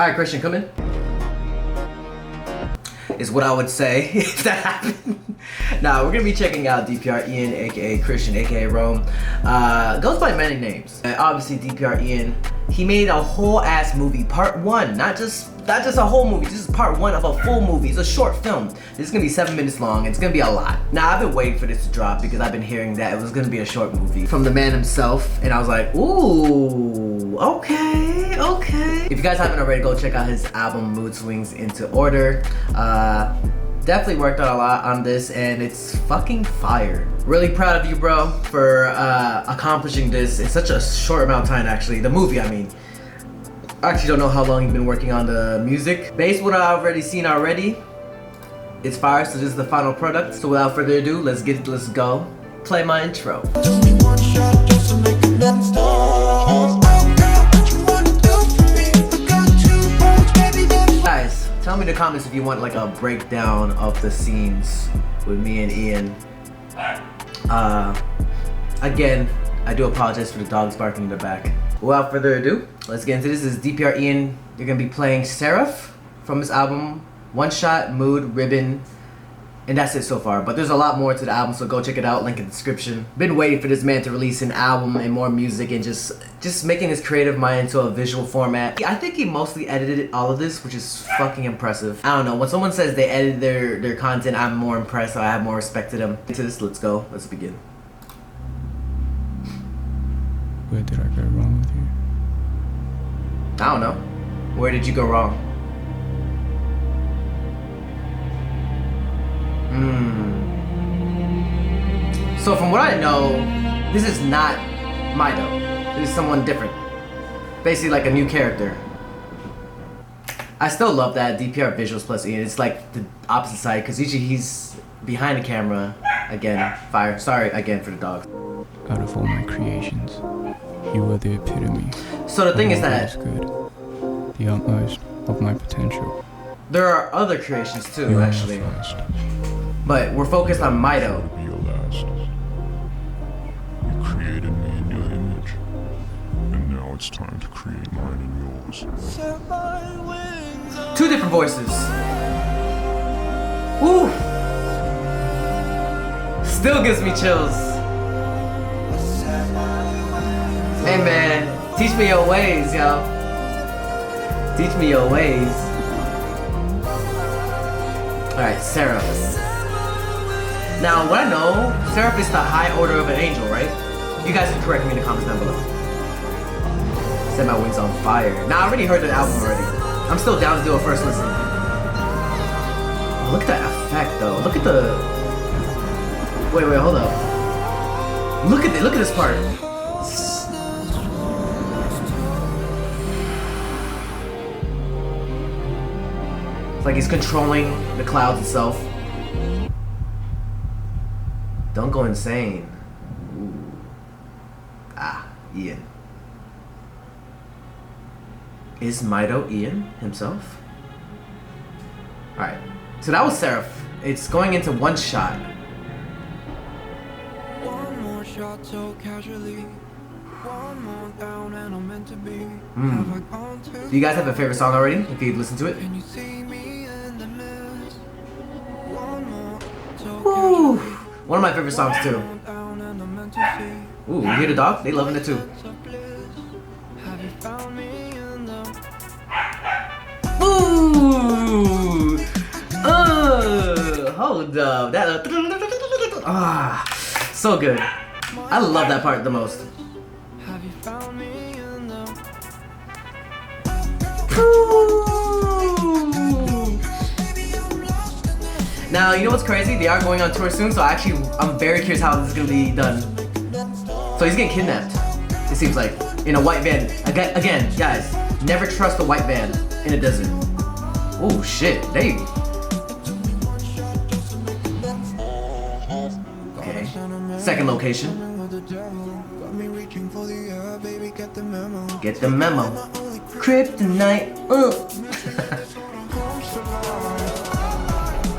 Alright, Christian, come in. Is what I would say if that happened. Nah, we're gonna be checking out DPR Ian, aka Christian, aka Rome. Goes by many names. Obviously, DPR Ian, he made a whole ass movie, part 1, not just a whole movie. This is part 1 of a full movie. It's a short film. This is gonna be 7 minutes long. It's gonna be a lot. Now, I've been waiting for this to drop because I've been hearing that it was gonna be a short movie from the man himself, and I was like, ooh, okay. If you guys haven't already, go check out his album Mood Swings Into Order. Definitely worked out a lot on this, and it's fucking fire. Really proud of you, bro, for accomplishing this in such a short amount of time. Actually, the movie, I mean. I actually don't know how long you've been working on the music. Based on what I've already seen already, it's fire, so this is the final product. So without further ado, let's go. Play my intro. Guys, tell me in the comments if you want like a breakdown of the scenes with me and Ian. Again, I do apologize for the dogs barking in the back. Without further ado, let's get into this. This is DPR Ian. You're gonna be playing Seraph from his album, One Shot, Mood, Ribbon, and that's it so far. But there's a lot more to the album, so go check it out, link in the description. Been waiting for this man to release an album and more music and just making his creative mind into a visual format. I think he mostly edited all of this, which is fucking impressive. I don't know, when someone says they edited their content, I'm more impressed, so I have more respect to them. Into this, let's go, let's begin. Where did I go wrong with you? I don't know. Where did you go wrong? So from what I know, this is not MIITO. This is someone different. Basically like a new character. I still love that DPR visuals plus Ian. It's like the opposite side, because usually he's behind the camera. Again, fire. Sorry again for the dogs. Out of all my creations, you were the epitome. So the thing is that good, the utmost of my potential. There are other creations too, actually. But we're focused on MIITO. Be your last. You created me in your image, and now it's time to create mine and yours. 2 different voices. Ooh. Still gives me chills. Hey man, teach me your ways, yo. Teach me your ways. Alright, Seraph. Now, what I know, Seraph is the high order of an angel, right? You guys can correct me in the comments down below. Set my wings on fire. Now, I already heard the album already. I'm still down to do a first listen. Oh, look at that effect, though. Look at the... Wait, hold up. Look at this part. It's like he's controlling the clouds itself. Don't go insane. Ooh. Ah, Ian. Is MIITO Ian himself? Alright, so that was Seraph. It's going into One Shot. One more shot so casually. One more down and I'm meant to be. Do you guys have a favorite song already? If you've listened to it? Can you see me in the mist? One more so Ooh. One of my favorite songs too. down and I'm meant to see. Ooh, you hear the dog? They loving it too. Have you found me in the Ooh. Hold up. That so good. I love that part the most. Have you found me in the Now, you know what's crazy? They are going on tour soon, so I'm very curious how this is gonna be done. So he's getting kidnapped, it seems like, in a white van. Again, guys, never trust a white van in a desert. Oh shit, they... Okay, second location. Get the memo. Kryptonite.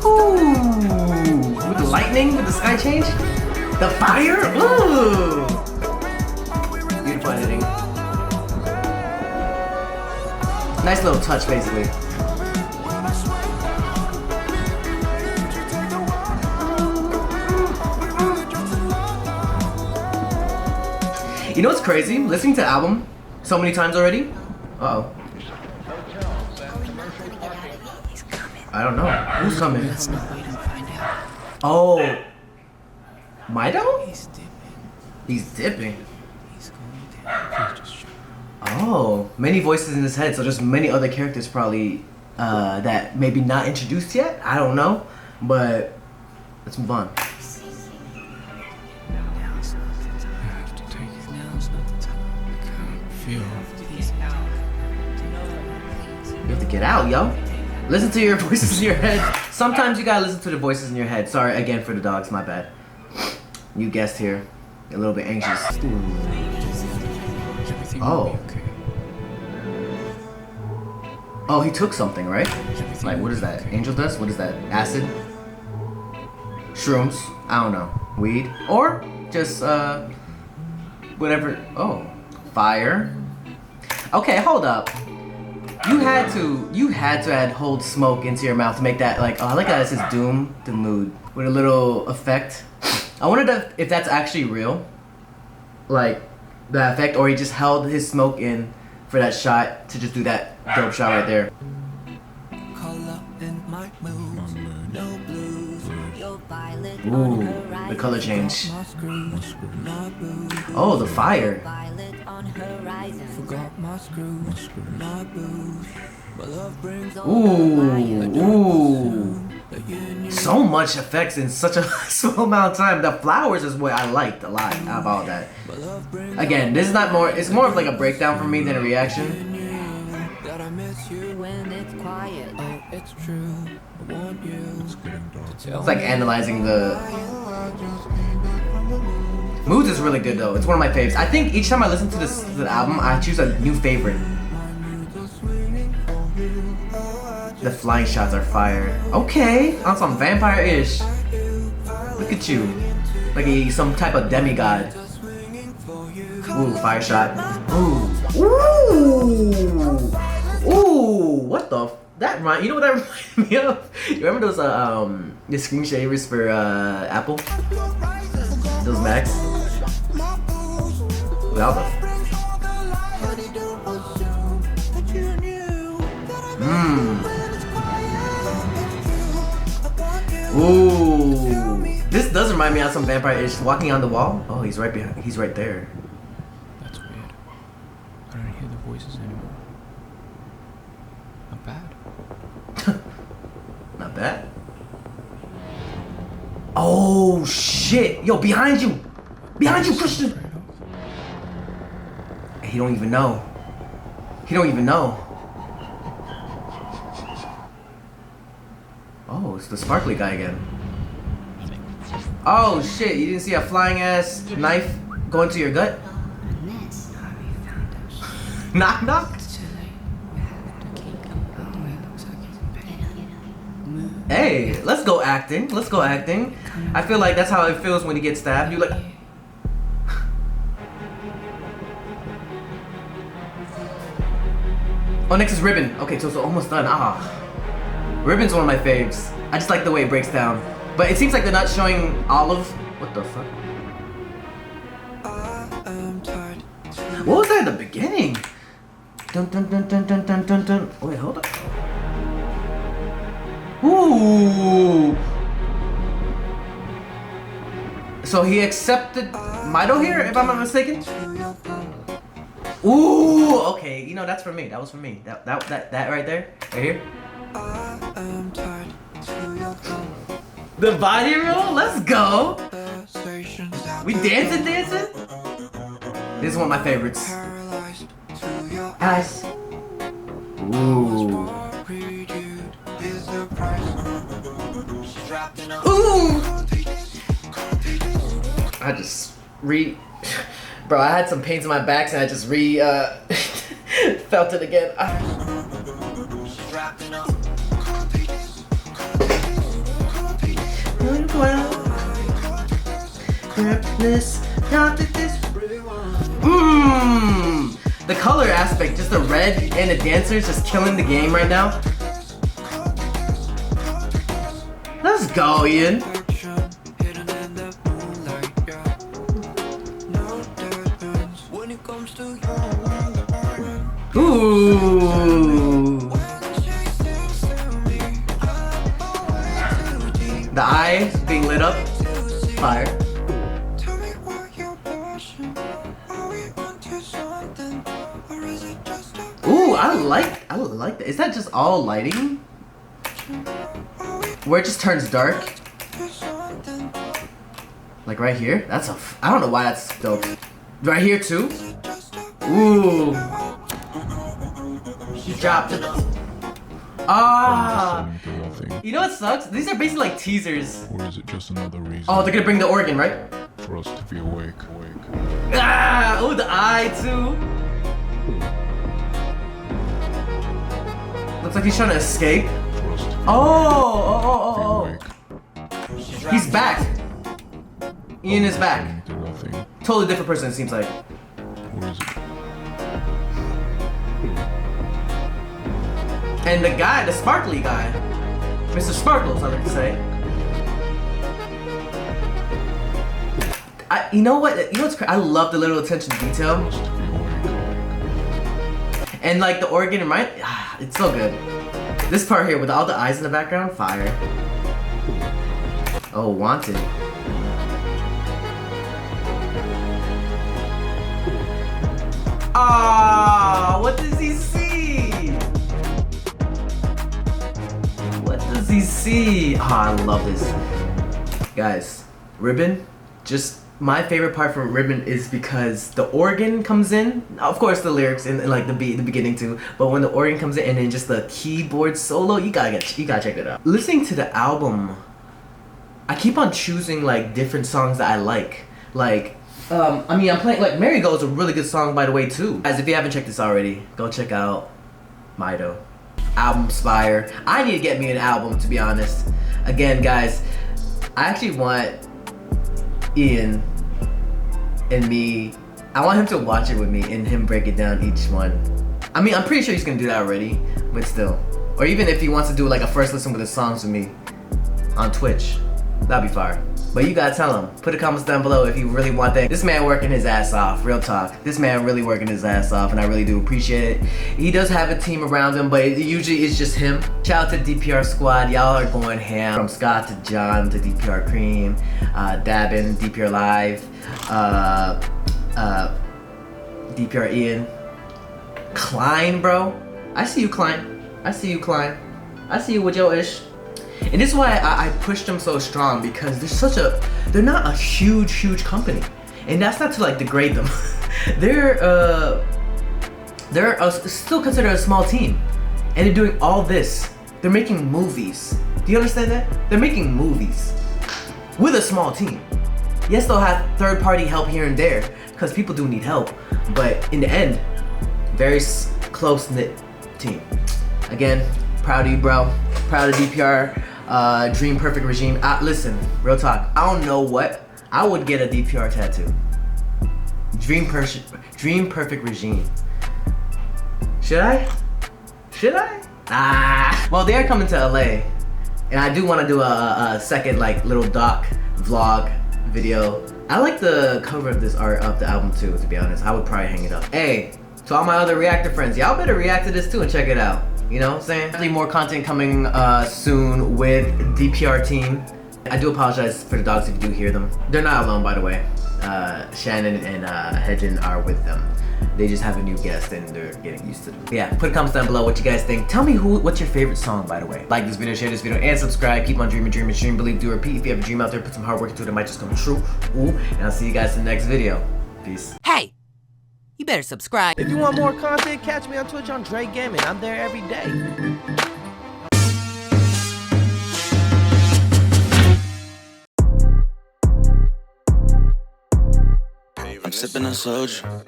Ooh, with the lightning, with the sky change, the fire. Ooh, beautiful editing. Nice little touch, basically. You know what's crazy? Listening to the album so many times already. Uh-oh. I don't know. Who's coming? Let's not wait and find out. Oh. MIITO? He's dipping. He's dipping. He's going down. Please just show. Oh. Many voices in his head, so there's many other characters probably that maybe not introduced yet. I don't know. But let's move on. Now's not the time. I have to take it. Now's not the time. I can't feel. He's out. You have to get out, yo. Listen to your voices in your head. Sometimes you gotta listen to the voices in your head. Sorry again for the dogs, my bad. New guest here. A little bit anxious. Everything Oh. will be okay. Oh, he took something, right? Everything Like, what will is be that? okay. Angel dust? What is that? Acid? Shrooms? I don't know. Weed? Or just, whatever. Oh. Fire? Okay, hold up. You had to add hold smoke into your mouth to make that like, oh, I like how it says doom the mood with a little effect. I wondered if that's actually real, like that effect, or he just held his smoke in for that shot to just do that dope shot right there. Color in my mood, no blues. Your violet Ooh, on horizon. the color change. My screws, not booze. Oh, the fire. Violet on horizon. Forgot my screws, not booze. But love brings Ooh. So much effects in such a small amount of time. The flowers is what I liked a lot about that. Again, this is not more, it's more of like a breakdown for me than a reaction. that I miss you. When it's quiet. Oh, it's true. I want you. It's like analyzing the Moods is really good though. It's one of my faves. I think each time I listen to the album, I choose a new favorite. The flying shots are fire. Okay, on some vampire-ish. Look at you, like some type of demigod. Ooh, fire shot. Ooh, ooh, ooh. What the? That remind? You know what that reminded me of? You remember those the screen savers for Apple? Those Macs. Without them. Ooh. This does remind me of some vampire-ish. Walking on the wall. Oh, he's right behind. He's right there. That's weird. I don't hear the voices anymore. Not bad. Not bad. Oh shit! Yo, behind you! Behind you, Christian! Straight off. He don't even know. He don't even know. Oh, it's the sparkly guy again. Oh shit! You didn't see a flying ass knife go into your gut? Knock knock. Hey, let's go acting. Let's go acting. I feel like that's how it feels when you get stabbed. You like. Oh, next is Ribbon. Okay, so almost done. Ah, Ribbon's one of my faves. I just like the way it breaks down. But it seems like they're not showing Olive. What the fuck? What was that at the beginning? Dun dun dun dun dun dun dun dun. Wait, hold up. Ooh. So he accepted MIITO here, if I'm not mistaken. Ooh. Okay, you know that's for me. That was for me. That right there, right here. The body roll. Let's go. We dancing. This is one of my favorites. Eyes. Ooh. Ooh. I just bro, I had some pains in my back and I just felt it again. The color aspect, just the red and the dancers just killing the game right now. Let's go, Ian. Ooh. The eye being lit up. Fire. Ooh, I like that. Is that just all lighting? Where it just turns dark? Like right here? I don't know why that's dope. Right here too? Ooh. She dropped it. Ah. You know what sucks? These are basically like teasers. Or is it just another reason Oh, they're gonna bring the organ, right? for us to be awake? Ah! Oh, the eye too. Looks like he's trying to escape. For us to be Oh! awake. He's back. Ian is back. To nothing. Totally different person, it seems like. Or is it? And the guy, the sparkly guy, Mr. Sparkles, I like to say. You know what? You know what's crazy? I love the little attention to detail. For us to be awake. And like the organ, right? It's so good. This part here with all the eyes in the background, fire. Oh, wanted. Ah, what does he see? What does he see? Ah, I love this. Guys, Ribbon, just my favorite part from Ribbon is because the organ comes in. Of course, the lyrics and like the beginning too. But when the organ comes in and then just the keyboard solo, you gotta check it out. Listening to the album, I keep on choosing like different songs that I like. Like, I mean, I'm playing like "Marigold" is a really good song, by the way, too. Guys, if you haven't checked this already, go check out MIITO. Album Spire. I need to get me an album, to be honest. Again, guys, I actually want Ian and me, I want him to watch it with me and him break it down each one. I mean, I'm pretty sure he's gonna do that already, but still. Or even if he wants to do like a first listen with his songs with me on Twitch, that'd be fire. But you gotta tell him. Put the comments down below if you really want that. This man working his ass off, real talk. This man really working his ass off, and I really do appreciate it. He does have a team around him, but usually it's just him. Shout out to DPR squad, y'all are going ham. From Scott to John to DPR Cream, Dabin, DPR Live, DPR Ian. Klein, bro. I see you, Klein. I see you, Klein. I see you with your ish. And this is why I pushed them so strong, because they're not a huge company. And that's not to like degrade them. they're still considered a small team. And they're doing all this. They're making movies. Do you understand that? They're making movies with a small team. Yes, they'll have third-party help here and there, because people do need help. But in the end, very close-knit team. Again, proud of you, bro. Proud of DPR. Dream Perfect Regime. Listen, real talk. I don't know what. I would get a DPR tattoo. Dream Perfect Regime. Should I? Should I? Well, they're coming to LA, and I do want to do a second like little doc vlog video. I like the cover of this art of the album too, to be honest. I would probably hang it up. Hey, to all my other reactor friends, y'all better react to this too and check it out. You know what I'm saying? Definitely more content coming soon with DPR team. I do apologize for the dogs if you do hear them. They're not alone, by the way. Shannon and Hedgen are with them. They just have a new guest and they're getting used to them. But yeah, put comments down below what you guys think. Tell me what's your favorite song, by the way. Like this video, share this video, and subscribe. Keep on dreaming, dream, believe, do, repeat. If you have a dream out there, put some hard work into it. It might just come true. Ooh, and I'll see you guys in the next video. Peace. Hey, you better subscribe. If you want more content, catch me on Twitch on Jrekml. I'm there every day. I'm sipping on soju.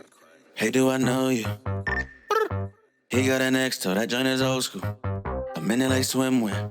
Hey, do I know you? He got an X-toe, that joint is old school. I'm in it like swimwear.